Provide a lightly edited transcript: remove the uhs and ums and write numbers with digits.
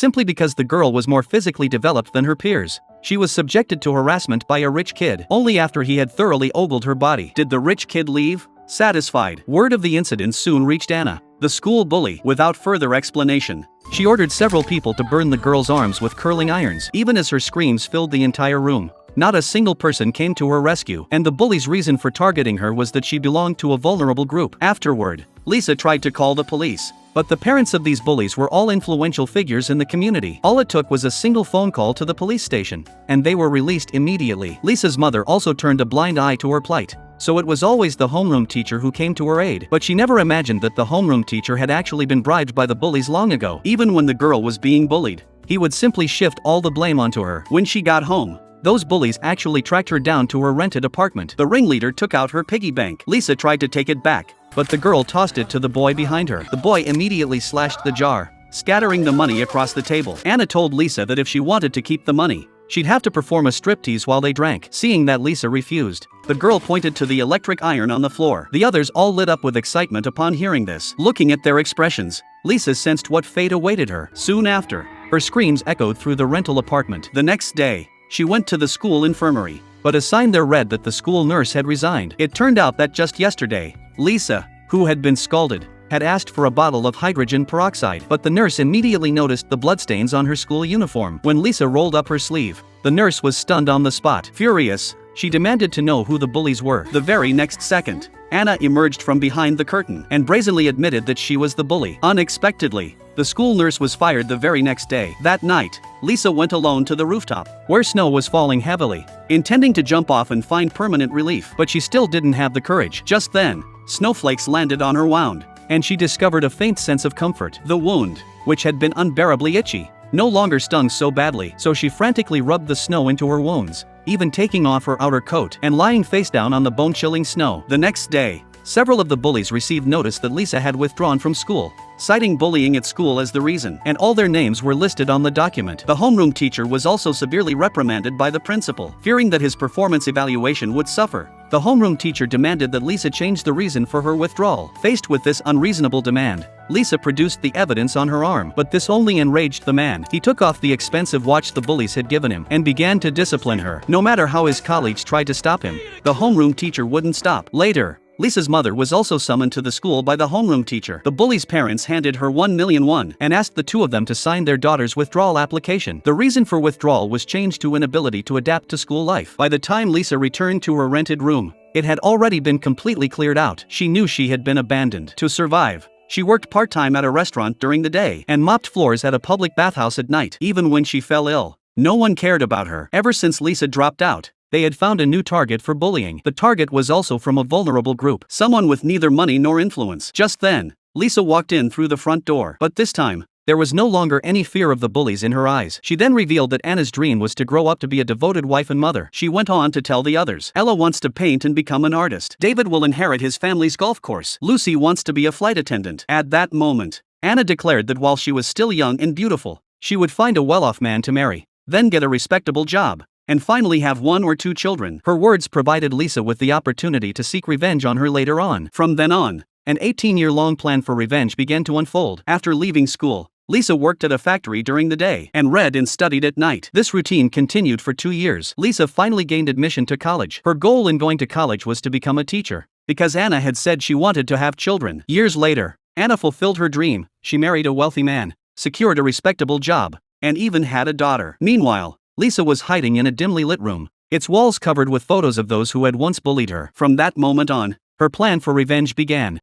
simply because the girl was more physically developed than her peers. She was subjected to harassment by a rich kid only after he had thoroughly ogled her body. Did the rich kid leave? Satisfied. Word of the incident soon reached Anna, the school bully, without further explanation. She ordered several people to burn the girl's arms with curling irons, even as her screams filled the entire room. Not a single person came to her rescue, and the bully's reason for targeting her was that she belonged to a vulnerable group. Afterward, Lisa tried to call the police, but the parents of these bullies were all influential figures in the community. All it took was a single phone call to the police station, and they were released immediately. Lisa's mother also turned a blind eye to her plight, so it was always the homeroom teacher who came to her aid. But she never imagined that the homeroom teacher had actually been bribed by the bullies long ago. Even when the girl was being bullied, he would simply shift all the blame onto her. When she got home, those bullies actually tracked her down to her rented apartment. The ringleader took out her piggy bank. Lisa tried to take it back, but the girl tossed it to the boy behind her. The boy immediately slashed the jar, scattering the money across the table. Anna told Lisa that if she wanted to keep the money, she'd have to perform a striptease while they drank. Seeing that Lisa refused, the girl pointed to the electric iron on the floor. The others all lit up with excitement upon hearing this. Looking at their expressions, Lisa sensed what fate awaited her. Soon after, her screams echoed through the rental apartment. The next day, she went to the school infirmary, but a sign there read that the school nurse had resigned. It turned out that just yesterday, Lisa, who had been scalded, had asked for a bottle of hydrogen peroxide, but the nurse immediately noticed the bloodstains on her school uniform. When Lisa rolled up her sleeve, the nurse was stunned on the spot. Furious, she demanded to know who the bullies were. The very next second, Anna emerged from behind the curtain and brazenly admitted that she was the bully. Unexpectedly, the school nurse was fired the very next day. That night, Lisa went alone to the rooftop, where snow was falling heavily, intending to jump off and find permanent relief, but she still didn't have the courage. Just then, snowflakes landed on her wound, and she discovered a faint sense of comfort. The wound, which had been unbearably itchy, no longer stung so badly, so she frantically rubbed the snow into her wounds, even taking off her outer coat and lying face down on the bone-chilling snow. The next day, several of the bullies received notice that Lisa had withdrawn from school, citing bullying at school as the reason, and all their names were listed on the document. The homeroom teacher was also severely reprimanded by the principal. Fearing that his performance evaluation would suffer, the homeroom teacher demanded that Lisa change the reason for her withdrawal. Faced with this unreasonable demand, Lisa produced the evidence on her arm, but this only enraged the man. He took off the expensive watch the bullies had given him and began to discipline her. No matter how his colleagues tried to stop him, the homeroom teacher wouldn't stop. Later, Lisa's mother was also summoned to the school by the homeroom teacher. The bully's parents handed her 1,000,000 won and asked the two of them to sign their daughter's withdrawal application. The reason for withdrawal was changed to inability to adapt to school life. By the time Lisa returned to her rented room, it had already been completely cleared out. She knew she had been abandoned. To survive, she worked part-time at a restaurant during the day and mopped floors at a public bathhouse at night. Even when she fell ill, no one cared about her. Ever since Lisa dropped out, they had found a new target for bullying. The target was also from a vulnerable group, someone with neither money nor influence. Just then, Lisa walked in through the front door, but this time, there was no longer any fear of the bullies in her eyes. She then revealed that Anna's dream was to grow up to be a devoted wife and mother. She went on to tell the others. Ella wants to paint and become an artist. David will inherit his family's golf course. Lucy wants to be a flight attendant. At that moment, Anna declared that while she was still young and beautiful, she would find a well-off man to marry, then get a respectable job, and finally have 1 or 2 children. Her words provided Lisa with the opportunity to seek revenge on her later on. From then on, an 18-year-long plan for revenge began to unfold. After leaving school, Lisa worked at a factory during the day and read and studied at night. This routine continued for 2 years. Lisa finally gained admission to college. Her goal in going to college was to become a teacher, because Anna had said she wanted to have children. Years later, Anna fulfilled her dream. She married a wealthy man, secured a respectable job, and even had a daughter. Meanwhile, Lisa was hiding in a dimly lit room, its walls covered with photos of those who had once bullied her. From that moment on, her plan for revenge began.